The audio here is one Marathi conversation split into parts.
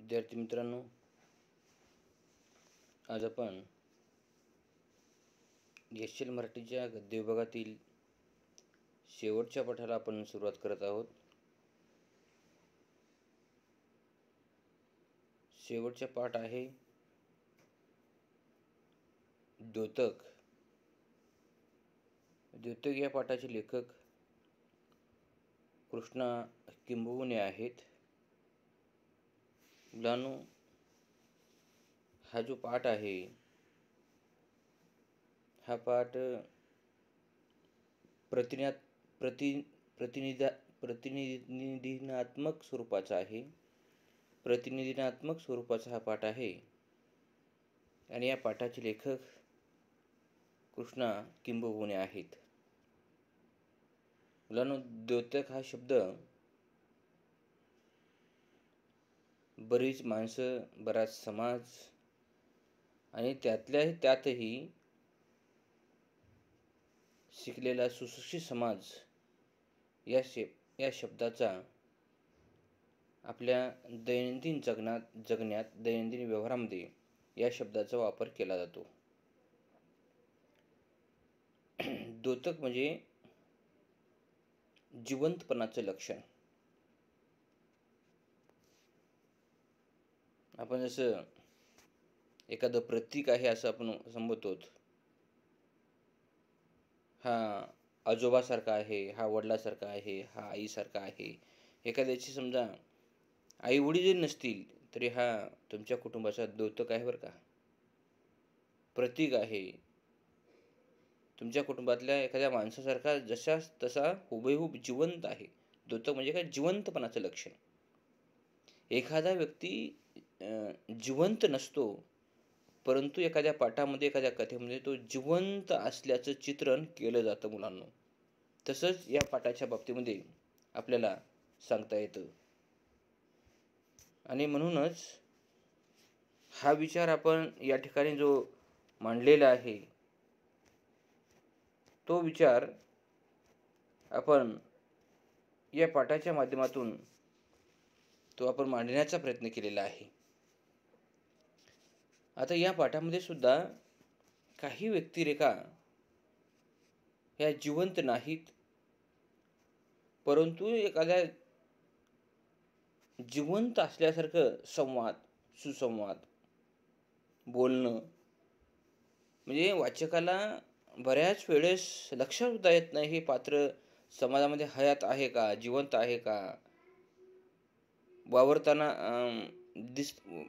विद्यार्थी मित्रांनो, आज आपण एस.एल. मराठीच्या गद्य विभागातील शेवटच्या पाठाला आपण सुरुवात करत आहोत. शेवटचा पाठ आहे द्योतक. द्योतक या पाठाचे लेखक कृष्णा किंबहुने आहेत. मुलांनो, हा जो पाठ आहे हा पाठ प्रतिनिधिनात्मक स्वरूपाचा आहे. प्रतिनिधिनात्मक स्वरूपाचा हा पाठ आहे आणि या पाठाचे लेखक कृष्णा किंबहुने आहेत. मुलांनो, द्योतक हा शब्द बरीच माणसं, बराच समाज आणि त्यातही शिकलेला सुशिक्षित समाज या शब्दाचा आपल्या दैनंदिन जगण्यात दैनंदिन व्यवहारामध्ये या शब्दाचा वापर केला जातो. द्योतक म्हणजे जिवंतपणाचं लक्षण. आपण जसं एखादं प्रतीक आहे असं आपण संबोधतो. हा आजोबासारखा आहे, हा वडिलासारखा आहे, हा आईसारखा आहे. एखाद्याची समजा आई वडील जरी नसतील तरी हा तुमच्या कुटुंबाचा द्योतक आहे बरं का, प्रतीक आहे. तुमच्या कुटुंबातल्या एखाद्या माणसासारखा जसा तसा हुबेहूब जिवंत आहे. द्योतक म्हणजे काय? जिवंतपणाचं लक्षण. एखादा व्यक्ती जिवंत नसतो, परंतु एखाद्या पाठामध्ये, एखाद्या कथेमध्ये तो जिवंत असल्याचं चित्रण केलं जातं मुलांनो. तसंच या पाठाच्या बाबतीमध्ये आपल्याला सांगता येतं. आणि म्हणूनच हा विचार आपण या ठिकाणी जो मांडलेला आहे तो विचार आपण या पाठाच्या माध्यमातून तो आपण मांडण्याचा प्रयत्न केलेला आहे. आता या पाठामध्ये सुद्धा काही व्यक्तिरेखा ह्या जिवंत नाहीत, परंतु एखाद्या जिवंत असल्यासारखं सुसंवाद बोलणं म्हणजे वाचकाला बऱ्याच वेळेस लक्षात सुद्धा येत नाही हे पात्र समाजामध्ये हयात आहे का, जिवंत आहे का,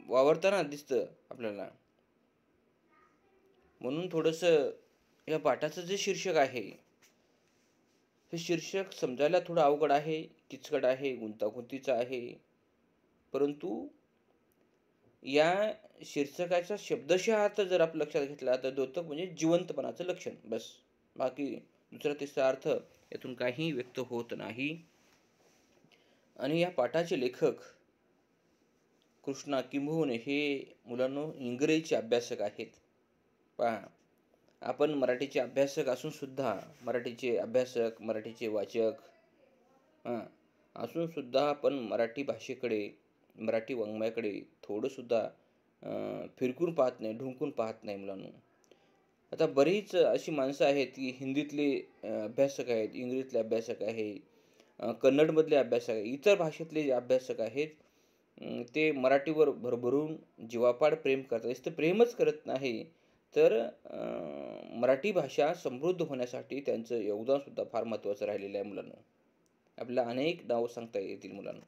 वावरताना दिसतं आपल्याला. म्हणून थोडंसं या पाठाचं जे शीर्षक आहे हे शीर्षक समजायला थोडं अवघड आहे, किचकट आहे, गुंतागुंतीचं आहे. परंतु या शीर्षकाचा शब्दशः अर्थ जर आपण लक्षात घेतला तर द्योतक म्हणजे जिवंतपणाचं लक्षण, बस. बाकी दुसरा तिसरा अर्थ यातून काही व्यक्त होत नाही. आणि या पाठाचे लेखक कृष्णा किंबहुने हे मुलांनो इंग्रजीचे अभ्यासक आहेत. पहा, आपण मराठीचे अभ्यासक असून सुद्धा, मराठीचे अभ्यासक, मराठीचे वाचक असून सुद्धा आपण मराठी भाषेकडे, मराठी वाङ्मयाकडे थोडं सुद्धा फिरकून पाहत नाही, ढुंकून पाहत नाही मुलांनो. आता बरीच अशी माणसं आहेत की हिंदीतले अभ्यासक आहेत, इंग्रजीतले अभ्यासक आहे, कन्नडमधले अभ्यासक आहे, इतर भाषेतले जे अभ्यासक आहेत ते मराठीवर भरभरून जीवापाड प्रेम करतात. नुसतं प्रेमच करत नाही तर मराठी भाषा समृद्ध होण्यासाठी त्यांचं योगदान सुद्धा फार महत्त्वाचं राहिलेलं आहे मुलांनो. आपल्याला अनेक नावं सांगता येतील मुलांनो.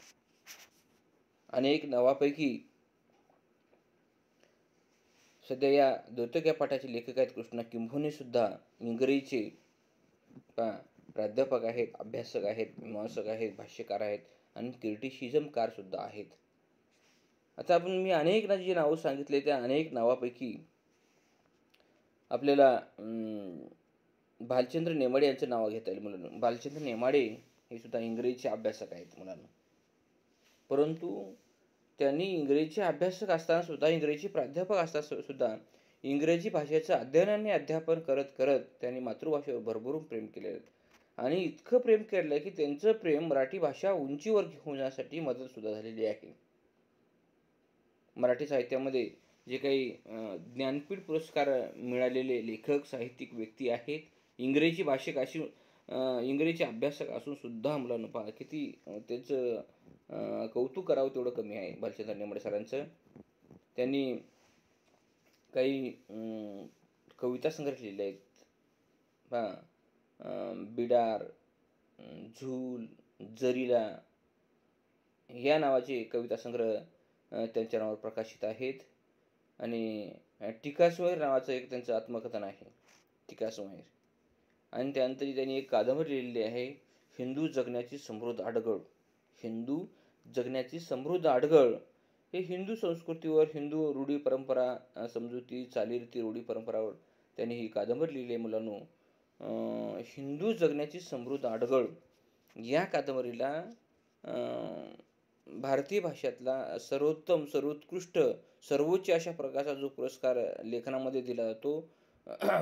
अनेक नावापैकी सध्या या द्योतक या पाठाचे लेखक आहेत कृष्णा किंबहुने सुद्धा इंग्रजीचे प्राध्यापक आहेत, अभ्यासक आहेत, मीमांसक आहेत, भाष्यकार आहेत आणि क्रिटिसिझमकार सुद्धा आहेत. आता मी अनेक जी नावं सांगितले त्या अनेक नावापैकी आपल्याला भालचंद्र नेमाडे यांचं नाव घेता येईल मुलांना. भालचंद्र नेमाडे हे सुद्धा इंग्रजीचे अभ्यासक आहेत मुलांना. परंतु त्यांनी इंग्रजीचे अभ्यासक असताना सुद्धा, इंग्रजीचे प्राध्यापक असताना सुद्धा इंग्रजी भाषेचं अध्ययन आणि अध्यापन करत करत त्यांनी मातृभाषेवर भरभरून प्रेम केलेलं आणि इतकं प्रेम केलं की त्यांचं प्रेम मराठी भाषा उंचीवर घेऊन जाण्यासाठी मदत सुद्धा झालेली आहे. मराठी साहित्यामध्ये जे काही ज्ञानपीठ पुरस्कार मिळालेले लेखक साहित्यिक व्यक्ती आहेत, इंग्रजी भाषिक अशी इंग्रजी अभ्यासक असून सुद्धा मुलांना पहा किती त्याचं कौतुक करावं तेवढं कमी आहे भालचंद्र नेमाडे सरांचं. त्यांनी काही कविता संग्रह लिहिले आहेत पहा, बिडार, झूल, जरीला या नावाचे कविता संग्रह त्यांच्या नावावर प्रकाशित आहेत. आणि टीकास्वैर नावाचं एक त्यांचं आत्मकथन आहे, टीकास्वैर. आणि त्यानंतर त्यांनी एक कादंबरी लिहिलेली आहे, हिंदू जगण्याची समृद्ध आडगळ. हिंदू जगण्याची समृद्ध आडगळ हे हिंदू संस्कृतीवर, हिंदू रूढी परंपरा, समजुती, चालीरीती, रूढी परंपरावर त्यांनी ही कादंबरी लिहिली आहे मुलांनो. हिंदू जगण्याची समृद्ध आडगळ या कादंबरीला भारतीय भाषेतला सर्वोत्तम, सर्वोत्कृष्ट, सर्वोच्च अशा प्रकारचा जो पुरस्कार लेखनामध्ये दिला जातो,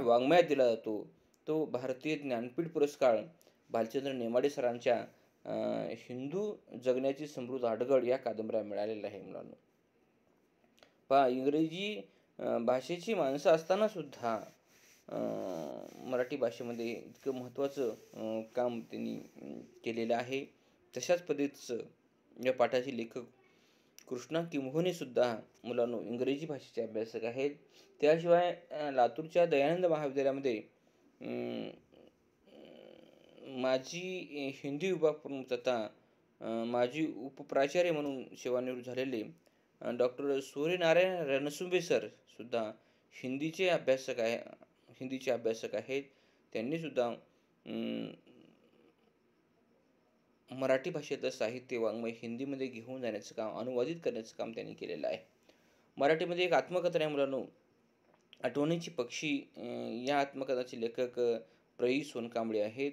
वाङ्मयात दिला जातो, तो भारतीय ज्ञानपीठ पुरस्कार भालचंद्र नेमाडे सरांच्या हिंदू जगण्याची समृद्ध आडगळ या कादंबऱ्या मिळालेला आहे मुलांनो. पहा, इंग्रजी भाषेची माणसं असताना सुद्धा मराठी भाषेमध्ये इतकं महत्त्वाचं काम त्यांनी केलेलं आहे. तशाच पद्धतीचं या पाठाचे लेखक कृष्णा किंभोने सुद्धा मुलांनो इंग्रजी भाषेचे अभ्यासक आहेत. त्याशिवाय लातूरच्या दयानंद महाविद्यालयामध्ये माजी हिंदी विभाग प्रमुख तथा माजी उपप्राचार्य म्हणून सेवानिवृत्त झालेले डॉक्टर सूर्यनारायण रणसुंबे सर सुद्धा हिंदीचे अभ्यासक आहेत. त्यांनी सुद्धा मराठी भाषेतलं साहित्य, वाङ्मय हिंदीमध्ये घेऊन जाण्याचं काम, अनुवादित करण्याचं काम त्यांनी केलेलं आहे. मराठीमध्ये एक आत्मकथन आहे मुलांनो, आठवणीची पक्षी. या आत्मकथनाचे लेखक प्रई सोनकांबळे आहेत.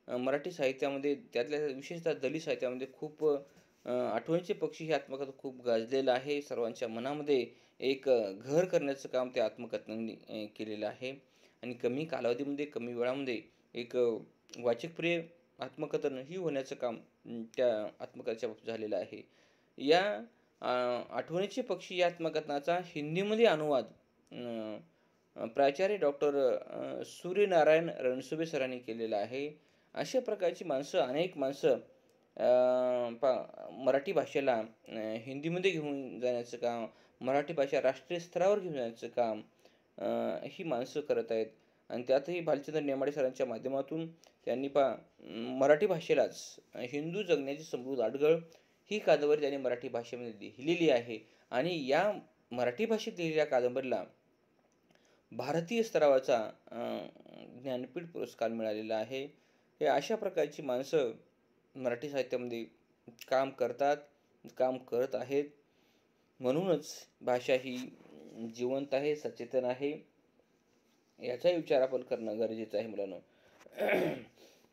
मराठी साहित्यामध्ये, त्यातल्या विशेषतः दलित साहित्यामध्ये खूप आठवणीचे पक्षी हे आत्मकथन खूप गाजलेलं आहे. सर्वांच्या मनामध्ये एक घर करण्याचं काम त्या आत्मकथनाने केलेलं आहे. आणि कमी कालावधीमध्ये, कमी वेळामध्ये एक वाचकप्रिय आत्मकथन ही होण्याचं काम त्या आत्मकथनाच्या बाबतीत झालेलं आहे. या आठवणीचे पक्षी या आत्मकथनाचा हिंदीमध्ये अनुवाद प्राचार्य डॉक्टर सूर्यनारायण रणसुबे सरांनी केलेला आहे. अशा प्रकारची माणसं, अनेक माणसं मराठी भाषेला हिंदीमध्ये घेऊन जाण्याचं काम, मराठी भाषा राष्ट्रीय स्तरावर घेऊन जाण्याचं काम ही माणसं करत आहेत. आणि त्यातही भालचंद्र नेमाडे सरांच्या माध्यमातून त्यांनी मराठी भाषेलाच हिंदू जगण्याची समृद्ध आडगळ ही कादंबरी त्यांनी मराठी भाषेमध्ये लिहिलेली आहे. आणि या मराठी भाषेत लिहिलेल्या कादंबरीला भारतीय स्तरावरचा ज्ञानपीठ पुरस्कार मिळालेला आहे. हे अशा प्रकारची माणसं मराठी साहित्यामध्ये काम करत आहेत. म्हणूनच भाषा ही जिवंत आहे, सचेतन आहे, याचा विचार आपण करणं गरजेचं आहे मुलांनो.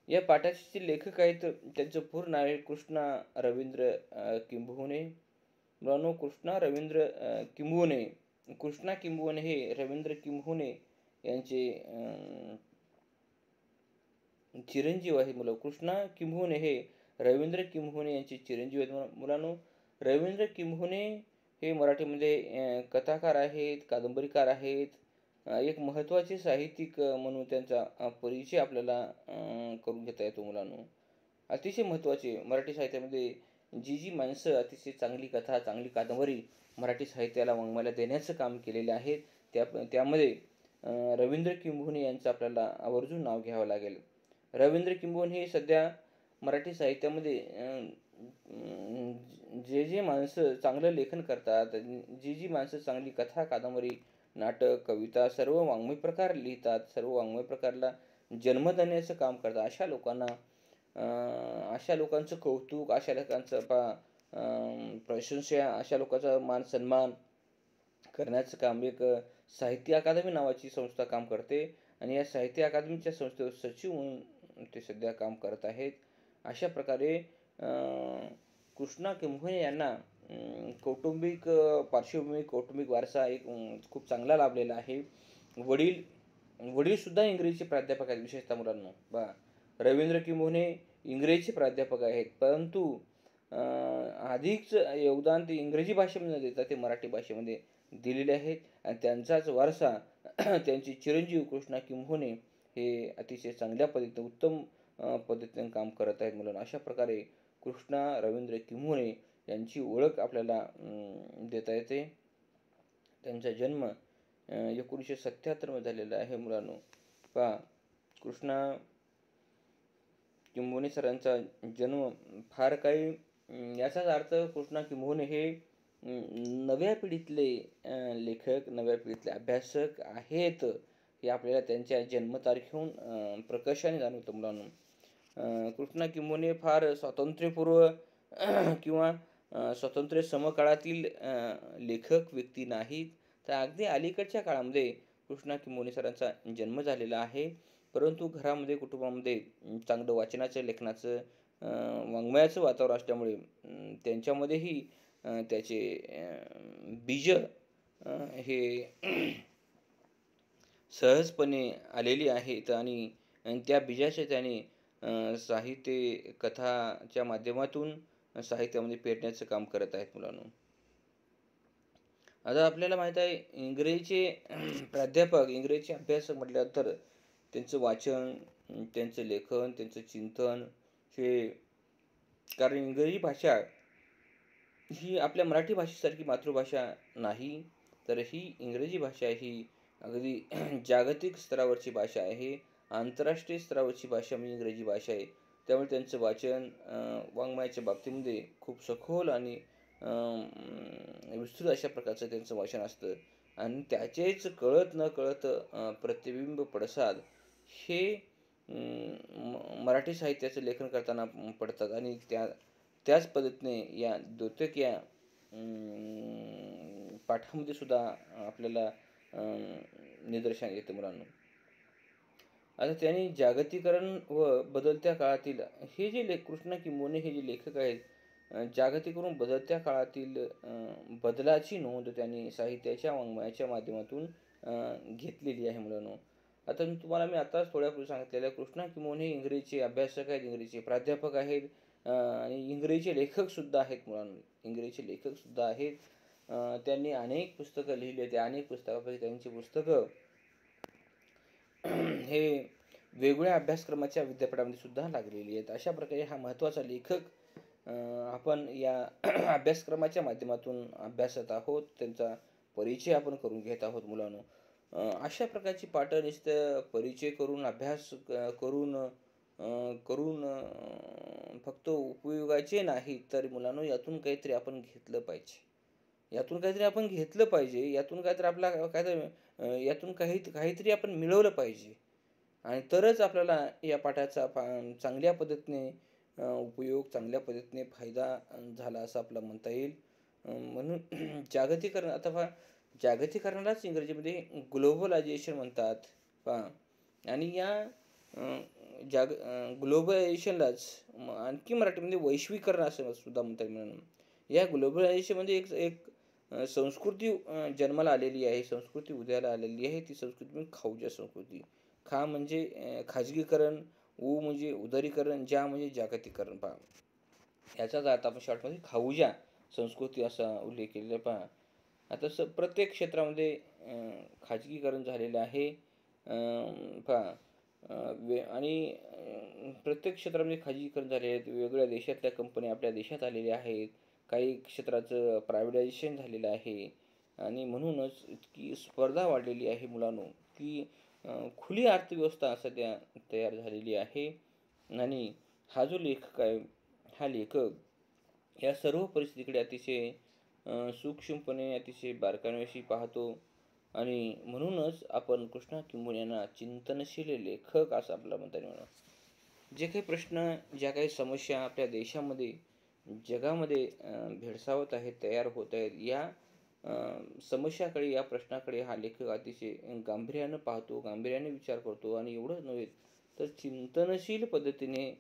या पाठाचे जे लेखक आहेत त्यांचं पूर्ण नाव आहे कृष्णा रवींद्र किंभोने. मुलांनो, कृष्णा रवींद्र किंभोने, कृष्णा किंभोने हे रवींद्र किंभोने यांचे चिरंजीव आहे मुलं. कृष्णा किंभोने हे रवींद्र किंभोने यांचे चिरंजीव आहेत मुलांनो. रवींद्र किंभोने हे मराठीमध्ये कथाकार आहेत, कादंबरीकार आहेत. एक महत्त्वाचे साहित्यिक म्हणून त्यांचा परिचय आपल्याला करून घेता येतो मुलांनो. अतिशय महत्त्वाचे मराठी साहित्यामध्ये जी माणसं अतिशय चांगली कथा, चांगली कादंबरी मराठी साहित्याला, वाङ्मयाला देण्याचं काम केलेले आहे, त्यामध्ये रवींद्र किंभोने यांचं आपल्याला आवर्जून नाव घ्यावं लागेल. रवींद्र किंभोने हे सध्या मराठी साहित्यामध्ये जे माणसं चांगलं लेखन करतात, जी माणसं चांगली कथा, कादंबरी, नाटक, कविता, सर्व वाङ्मय प्रकार लिहितात, सर्व वाङ्मय प्रकारला जन्म देण्याचं काम करतात, अशा लोकांचं कौतुक, अशा लोकांचं प्रशंसा, अशा लोकांचा मान सन्मान करण्याचं काम एक साहित्य अकादमी नावाची संस्था काम करते. आणि या साहित्य अकादमीच्या संस्थेवर सचिव म्हणून ते सध्या काम करत आहेत. अशा प्रकारे कृष्णा किंभोने यांना कौटुंबिक पार्श्वभूमी, कौटुंबिक वारसा एक खूप चांगला लाभलेला आहे. वडील सुद्धा इंग्रजीचे प्राध्यापक आहेत. विशेषतः मुलांना रवींद्र किंभोने इंग्रजीचे प्राध्यापक आहेत, परंतु अधिकच योगदान ते इंग्रजी भाषेमध्ये देतात ते मराठी भाषेमध्ये दिलेले आहेत. आणि त्यांचाच वारसा त्यांचे चिरंजीव कृष्णा किंभोने हे अतिशय चांगल्या पद्धतीने उत्तम पद्धतीने काम करत आहेत मुलांना. अशा प्रकारे कृष्णा रवींद्र किंभोने यांची ओळख आपल्याला देता येते. त्यांचा जन्म 1977 झालेला आहे मुलांनो. पहा, कृष्णा किंभोने सरांचा जन्म फार काही याचाच अर्थ कृष्णा किंभोने हे नव्या पिढीतले लेखक, नव्या पिढीतले अभ्यासक आहेत हे आपल्याला त्यांच्या जन्मतारखेहून प्रकर्षाने जाणवतं मुलांनो. कृष्णा किंभोने फार स्वातंत्र्यपूर्व किंवा स्वातंत्र्य समकाळातील लेखक व्यक्ती नाहीत, तर अगदी अलीकडच्या काळामध्ये कृष्णा किंभोने सरांचा जन्म झालेला आहे. परंतु घरामध्ये, कुटुंबामध्ये चांगलं वाचनाचं, लेखनाचं, वाङ्मयाचं वातावरण असल्यामुळे त्यांच्यामध्येही त्याचे बीज हे सहजपणे आलेली आहेत. आणि त्या बीजाचे त्याने साहित्य, कथाच्या माध्यमातून साहित्यामध्ये पेरण्याचं काम करत आहेत मुलांनो. आता आपल्याला माहीत आहे, इंग्रजीचे प्राध्यापक, इंग्रजीचे अभ्यासक म्हटल्यानंतर त्यांचं वाचन, त्यांचं लेखन, त्यांचं चिंतन हे, कारण इंग्रजी भाषा ही आपल्या मराठी भाषेसारखी मातृभाषा नाही, तर ही इंग्रजी भाषा ही अगदी जागतिक स्तरावरची भाषा आहे. आंतरराष्ट्रीय स्तरावरची भाषा म्हणजे इंग्रजी भाषा आहे. त्यामुळे त्यांचं वाचन वाङ्मयाच्या बाबतीमध्ये खूप सखोल आणि विस्तृत अशा प्रकारचं त्यांचं वाचन असतं. आणि त्याचेच कळत न कळत प्रतिबिंब, पडसाद हे मराठी साहित्याचं लेखन करताना पडतात. आणि त्याच पद्धतीने या द्योतक या पाठामध्ये सुद्धा आपल्याला निदर्शन येतं मुलांनो. आता त्यांनी जागतिकीकरण व बदलत्या काळातील हे जे कृष्णा किंभोने हे जे लेखक आहेत, जागतिकीकरण बदलत्या काळातील बदलाची नोंद त्यांनी साहित्याच्या, वाङ्मयाच्या माध्यमातून घेतलेली आहे मुलांनो. आता तुम्हाला मी आताच थोड्यापूर्वी सांगितलेलं, कृष्णा किंभोने इंग्रजीचे अभ्यासक आहेत, इंग्रजीचे प्राध्यापक आहेत आणि इंग्रजीचे लेखकसुद्धा आहेत मुलांनो. इंग्रजीचे लेखकसुद्धा आहेत. त्यांनी अनेक पुस्तकं लिहिली आहेत. अनेक पुस्तकापैकी त्यांची पुस्तकं हे वेगवेगळ्या अभ्यासक्रमाच्या विद्यापीठामध्ये सुद्धा लागलेली आहेत. अशा प्रकारे हा महत्त्वाचा लेखक आपण या अभ्यासक्रमाच्या माध्यमातून अभ्यासत आहोत. त्यांचा परिचय आपण करून घेत आहोत मुलांनो. अशा प्रकारची पाठं नुसतं परिचय करून, अभ्यास करून फक्त उपयोगाचे नाही, तर मुलांनो यातून काहीतरी आपण घेतलं पाहिजे. यातून काहीतरी आपला यातून काहीतरी आपण मिळवलं पाहिजे. आणि तरच आपल्याला या पाठाचा चांगल्या पद्धतीने उपयोग, चांगल्या पद्धतीने फायदा झाला असं आपलं म्हणता येईल. म्हणून जागतिकीकरण, आता पहा, जागतिकीकरणालाच इंग्रजीमध्ये ग्लोबलायझेशन म्हणतात. पहा, आणि या ग्लोबलायझेशनलाच आणखी मराठीमध्ये वैश्वीकरण असं सुद्धा म्हणतात म्हणून. या ग्लोबलायझेशनमध्ये एक संस्कृती जन्माला आलेली आहे, संस्कृती उदयाला आलेली आहे. ती संस्कृती म्हणजे खाऊजा संस्कृती. खा म्हणजे खाजगीकरण, उ म्हणजे उदारीकरण, जा म्हणजे जागतिकीकरण. पहा, याचाच अर्थ आपण शॉर्टमध्ये खाऊजा संस्कृती असा उल्लेख केलेला. पहा, आता प्रत्येक क्षेत्रामध्ये खाजगीकरण झालेलं आहे. पहा, आणि प्रत्येक क्षेत्रामध्ये खाजगीकरण झाले आहेत. वेगवेगळ्या देशातल्या कंपन्या आपल्या देशात आलेल्या आहेत. काही क्षेत्राचं प्रायव्हेटायझेशन झालेलं आहे. आणि म्हणूनच इतकी स्पर्धा वाढलेली आहे मुलांनो, की खुली अर्थव्यवस्था सध्या तयार झालेली आहे. आणि हा जो लेखक आहे, हा लेखक या सर्व परिस्थितीकडे अतिशय सूक्ष्मपणे, अतिशय बारकाईने पाहतो. आणि म्हणूनच आपण कृष्णा किंभोने यांना चिंतनशील लेखक असं आपल्याला म्हणता येईल. जे काही प्रश्न, ज्या काही समस्या आपल्या देशामध्ये, जगामध्ये भेडसावत आहेत, तयार होत आहेत, या समस्याकडे, या प्रश्नाकडे हा लेखक अतिशय गांभीर्यानं पाहतो, गांभीर्याने विचार करतो. आणि एवढंच नव्हे तर चिंतनशील पद्धतीने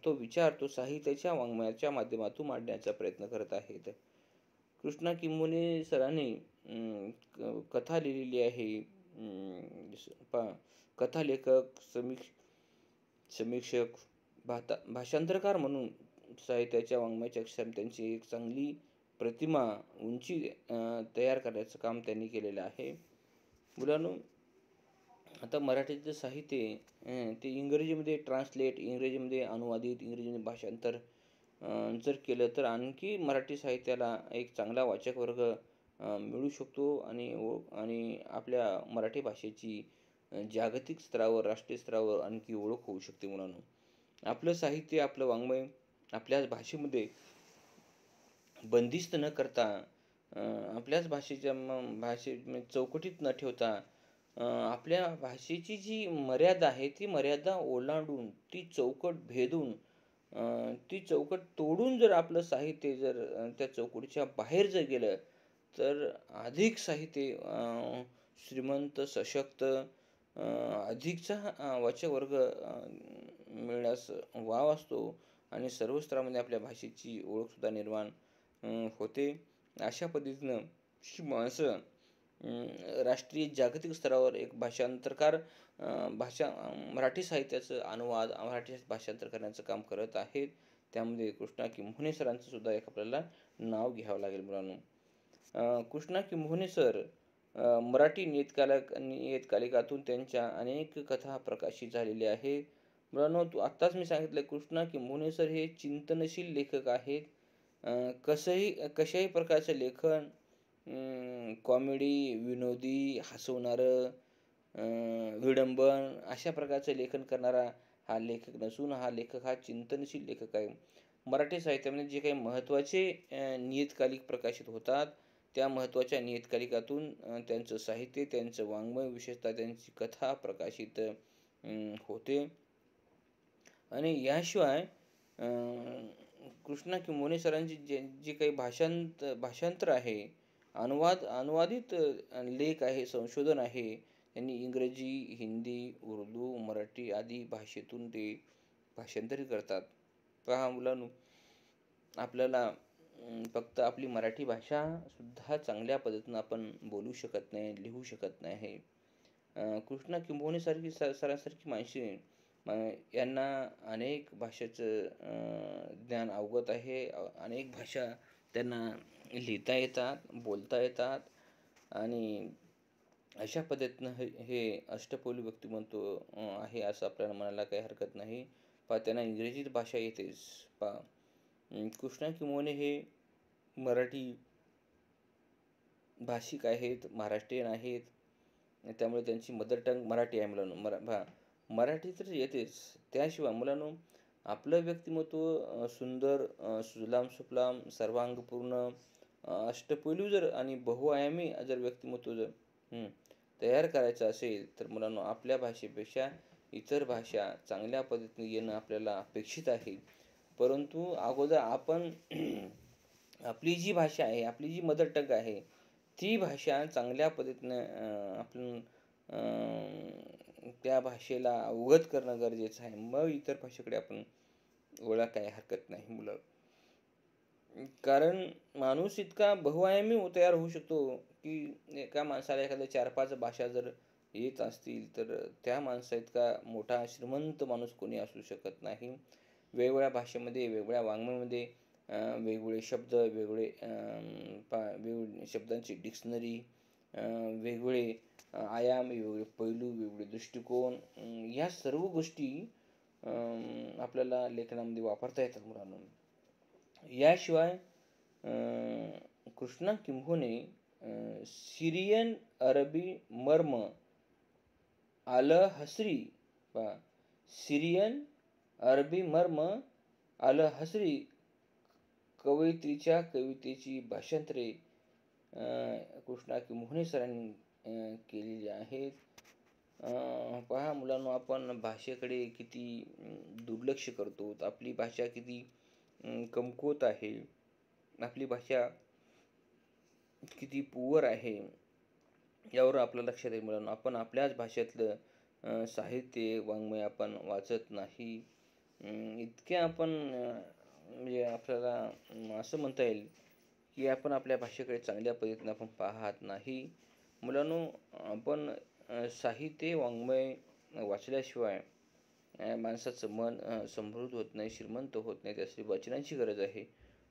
तो विचार, तो साहित्याच्या, वाङ्मयाच्या माध्यमातून मांडण्याचा प्रयत्न करत आहेत. कृष्णा किंभोने सरांनी कथा लिहिलेली आहे. कथालेखक, समीक्षक, भाषांतरकार म्हणून साहित्याच्या वाङ्मयाच्या क्षमतांची एक चांगली प्रतिमा उंची तयार करण्याचं काम त्यांनी केलेलं आहे. मुलांनो, आता मराठीचं साहित्य ते इंग्रजीमध्ये ट्रान्सलेट, इंग्रजीमध्ये अनुवादित, इंग्रजीमध्ये भाषांतर जर केलं तर आणखी मराठी साहित्याला एक चांगला वाचक वर्ग मिळू शकतो आणि आपल्या मराठी भाषेची जागतिक स्तरावर, राष्ट्रीय स्तरावर आणखी ओळख होऊ शकते. मुलांनो, आपलं साहित्य, आपलं वाङ्मय आपल्याच भाषेमध्ये बंदिस्त न करता आपल्याच भाषेच्या चौकटीत न ठेवता आपल्या भाषेची जी मर्यादा आहे ती मर्यादा ओलांडून, ती चौकट भेदून, ती चौकट तोडून जर आपलं साहित्य जर त्या चौकटीच्या बाहेर जर गेलं तर अधिक साहित्य श्रीमंत, सशक्त, अधिकचा वाचक वर्ग मिळण्यास वाव असतो आणि सर्व स्तरामध्ये आपल्या भाषेची ओळखसुद्धा निर्माण होते. अशा पद्धतीनं माणसं राष्ट्रीय जागतिक स्तरावर एक भाषांतरकार मराठी साहित्याचं अनुवाद, मराठी भाषांतर करण्याचं काम करत आहेत. त्यामध्ये कृष्णा किंभोणे सरांचं सुद्धा एक आपल्याला नाव घ्यावं लागेल. मुलांनो, कृष्णा किंभोणे सर मराठी नियतकालिकातून त्यांच्या अनेक कथा प्रकाशित झालेल्या आहेत. मुलांनो, आत्ताच मी सांगितलं, कृष्णा किंभोणे सर हे चिंतनशील लेखक आहेत. कशाही प्रकारचं लेखन, कॉमेडी, विनोदी, हसवणारं, विडंबन अशा प्रकारचं लेखन करणारा हा लेखक नसून हा चिंतनशील लेखक आहे. मराठी साहित्यामध्ये जे काही महत्त्वाचे नियतकालिक प्रकाशित होतात त्या महत्त्वाच्या नियतकालिकातून त्यांचं साहित्य, त्यांचं वाङ्मय, विशेषतः त्यांची कथा प्रकाशित होते. आणि याशिवाय कृष्णा किंभोणे सरांची जे काही भाषांतर आहे, अनुवादित लेख आहे, संशोधन आहे, त्यांनी इंग्रजी, हिंदी, उर्दू, मराठी आदी भाषेतून ते भाषांतरित करतात. पहा मुलांनो, आपल्याला फक्त आपली मराठी भाषा सुद्धा चांगल्या पद्धतीनं आपण बोलू शकत नाही, लिहू शकत नाही. कृष्णा किंभोणे सरांसारखी माणसे यांना अनेक भाषेचं ज्ञान अवगत आहे. अनेक भाषा त्यांना लिहिता येतात, बोलता येतात आणि अशा पद्धतीनं हे अष्टपैलू व्यक्तिमत्व आहे असं आपल्याला म्हणायला काही हरकत नाही. त्यांना इंग्रजीत भाषा येतेच. कृष्णा किंभोणे हे मराठी भाषिक आहेत, महाराष्ट्रीयन आहेत, त्यामुळे त्यांची मदर टंग मराठी आहे. मुलांनो, मराठी तर येतेच. त्याशिवाय मुलांनो, आपलं व्यक्तिमत्व सुंदर, सुजलाम सुफलाम, सर्वांगपूर्ण, अष्टपैलू जर आणि बहुआयामी जर व्यक्तिमत्व जर तयार करायचं असेल तर मुलांनो, आपल्या भाषेपेक्षा इतर भाषा चांगल्या पद्धतीने येणं आपल्याला अपेक्षित आहे. परंतु अगोदर आपण आपली जी भाषा आहे, आपली जी मदर टंग आहे, ती भाषा चांगल्या पद्धतीनं आपण त्या भाषेला अवगत करणं गरजेचं आहे. मग इतर भाषेकडे आपण वळा, काही हरकत नाही मुलं. कारण माणूस इतका बहुआयामी तयार होऊ शकतो की एका माणसाला एखाद्या 4-5 भाषा जर येत असतील तर त्या माणसा इतका मोठा श्रीमंत माणूस कोणी असू शकत नाही. वेगवेगळ्या भाषेमध्ये, वेगवेगळ्या वाङ्मयामध्ये वेगवेगळे शब्द, वेगवेगळे शब्दांची डिक्शनरी, वेगवेगळे आयाम, वेगवेगळे पैलू, वेगवेगळे दृष्टिकोन, या सर्व गोष्टी आपल्याला लेखनामध्ये वापरता येतात मुलांना. याशिवाय कृष्णा किंभोणे सिरियन अरबी मर्म अल हसरी सिरियन अरबी मर्म अल हसरी कवयित्रीची भाषांतरे कृष्णा किंभोणे सरांनी केलेली आहेत. पहा मुलांनो, आपण भाषेकडे किती दुर्लक्ष करतो, आपली भाषा किती कमकुवत आहे, आपली भाषा किती पुअर आहे, यावर आपलं लक्षात येईल मुलांनो. आपण आपल्याच भाषेतलं साहित्य, वाङ्मय आपण वाचत नाही. इतके आपण म्हणजे आपल्याला असं म्हणता येईल की आपण आपल्या भाषेकडे चांगल्या पद्धतीने आपण पाहत नाही. मुलांनो, आपण साहित्य, वाङ्मय वाचल्याशिवाय माणसाचं मन समृद्ध होत नाही, श्रीमंत होत नाही, त्यासाठी वाचनाची गरज आहे.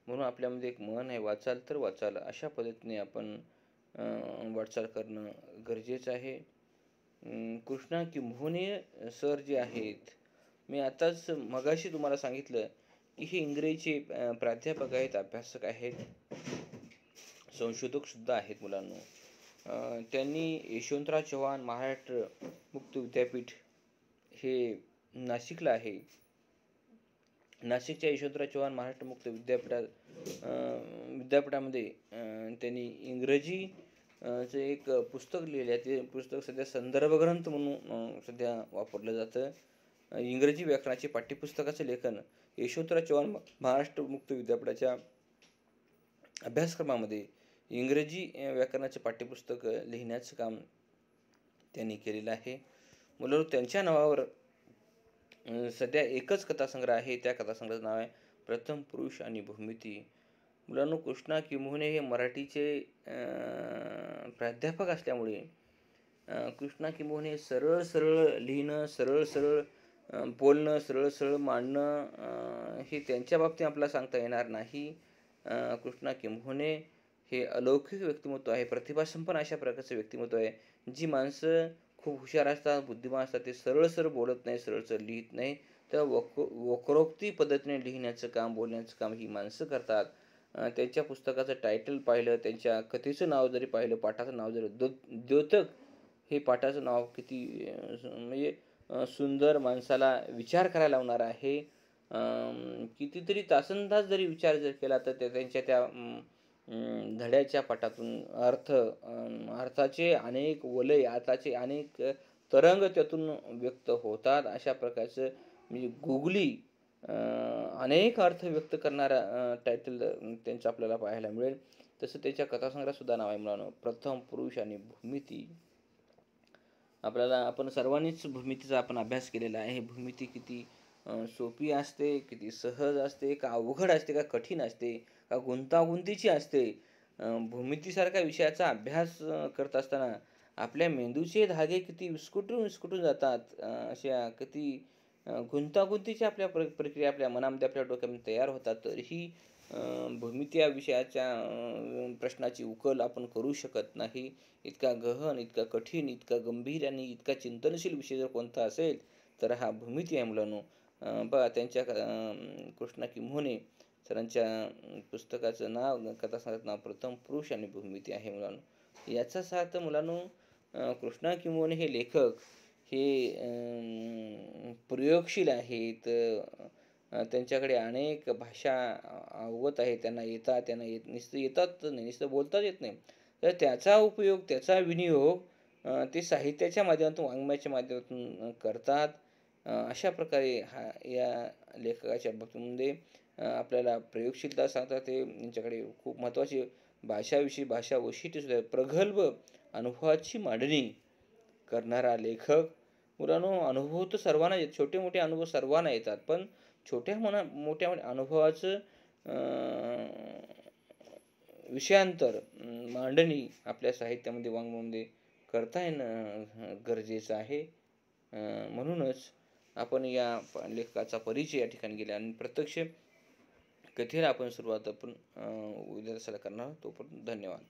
म्हणून आपल्यामध्ये एक मन आहे, वाचाल तर वाचाल अशा पद्धतीने आपण वाटचाल करणं गरजेचं आहे. कृष्णा किंभोने सर जे आहेत, मी आताच मगाशी तुम्हाला सांगितलं की हे इंग्रजीचे प्राध्यापक आहेत, अभ्यासक आहेत, संशोधकसुद्धा आहेत मुलांनो. त्यांनी यशवंतराव चव्हाण महाराष्ट्र मुक्त विद्यापीठ हे नाशिकला आहे. नाशिकच्या यशवंतराव चव्हाण महाराष्ट्र मुक्त विद्यापीठामध्ये त्यांनी इंग्रजी चे एक पुस्तक लिहिले आहे. ते पुस्तक सध्या संदर्भ ग्रंथ म्हणून सध्या वापरलं जातं. इंग्रजी व्याकरणाचे पाठ्यपुस्तकाचं लेखन यशवंतराव चव्हाण महाराष्ट्र मुक्त विद्यापीठाच्या अभ्यासक्रमामध्ये इंग्रजी व्याकरणाचे पाठ्यपुस्तक लिहिण्याचं काम त्यांनी केलेलं आहे. मुलं त्यांच्या नावावर सध्या एकच कथासंग्रह आहे. त्या कथासंग्रहाचं नाव आहे प्रथम पुरुष आणि भूमिती. मुलांनो, कृष्णा किंभोने हे मराठीचे प्राध्यापक असल्यामुळे कृष्णा किंभोने सरळ सरळ लिहिणं, सरळ सरळ बोलणं, सरळ सरळ मांडणं हे त्यांच्या बाबतीत आपल्याला सांगता येणार नाही. कृष्णा किंभोने हे अलौकिक व्यक्तिमत्व आहे, प्रतिभासंपन्न अशा प्रकारचं व्यक्तिमत्व आहे. जी माणसं खूप हुशार असतात, बुद्धिमान असतात, ते सरळ सरळ बोलत नाही, सरळ सरळ लिहित नाही, तर वक्रोक्ती पद्धतीने लिहिण्याचं काम, बोलण्याचं काम ही माणसं करतात. त्यांच्या पुस्तकाचं टायटल पाहिलं, त्यांच्या कथेचं नाव जरी पाहिलं, पाठाचं नाव जरी द्योतक हे पाठाचं नाव किती म्हणजे सुंदर, माणसाला विचार करायला लावणार आहे. कितीतरी तासनतास जरी विचार जर केला तर त्यांच्या त्या धड्याच्या पाठातून अर्थाचे अनेक वलय, अर्थाचे अनेक तरंग त्यातून व्यक्त होतात. अशा प्रकारचं म्हणजे गुगली अनेक अर्थ व्यक्त करणारा टायटल त्यांचं आपल्याला पाहायला मिळेल. तसं त्याच्या कथासंग्रहात नाव आहे मुलांनो, प्रथम पुरुष आणि भूमिती. आपण सर्वांनीच भूमितीचा आपण अभ्यास केलेला आहे. भूमिती किती सोपी असते, किती सहज असते, का अवघड असते, का कठीण असते, का गुंतागुंतीची असते. भूमितीसारख्या विषयाचा अभ्यास करत असताना आपल्या मेंदूचे धागे किती विस्कटून जातात. अशा किती गुंतागुंतीच्या आपल्या प्रक्रिया आपल्या मनामध्ये, आपल्या डोक्यामध्ये तयार होतात. तरीही भूमिती या विषयाच्या प्रश्नाची उकल आपण करू शकत नाही. इतका गहन, इतका कठीण, इतका गंभीर आणि इतका चिंतनशील विषय जर कोणता असेल तर हा भूमिती आहे मुलांनो. बघा, त्यांच्या कृष्णा किंभोने सरांच्या पुस्तकाचं नाव, कथासंग्रहाचं नाव प्रथम पुरुष आणि भूमिती आहे मुलांनो. याचाच अर्थ मुलांनो, कृष्णा किंभोने हे लेखक हे प्रयोगशील आहेत. त्यांच्याकडे अनेक भाषा अवगत आहे, त्यांना येतात, नुसतं येतात नाही, नुसतं बोलताच येत नाही, तर त्याचा उपयोग, त्याचा विनियोग ते साहित्याच्या माध्यमातून, वाङ्मयाच्या माध्यमातून करतात. अशा प्रकारे या लेखकाच्या बाबतीमध्ये आपल्याला प्रयोगशीलता सांगतात. ते यांच्याकडे खूप महत्त्वाची भाषा वैशिष्ट्यसुद्धा आहे. प्रगल्भ अनुभवाची मांडणी करणारा लेखक. मुलांनो, अनुभव तर सर्वांना येत, छोटे मोठे अनुभव सर्वांना येतात, पण मोठ्या अनुभवाचं विषयांतर, मांडणी आपल्या साहित्यामध्ये, वाङ्मयामध्ये करता येणं गरजेचं आहे. म्हणूनच आपण या लेखकाचा परिचय या ठिकाणी केला आणि प्रत्यक्ष कथेला आपण सुरुवात उद्या करणार. तोपर्यंत धन्यवाद.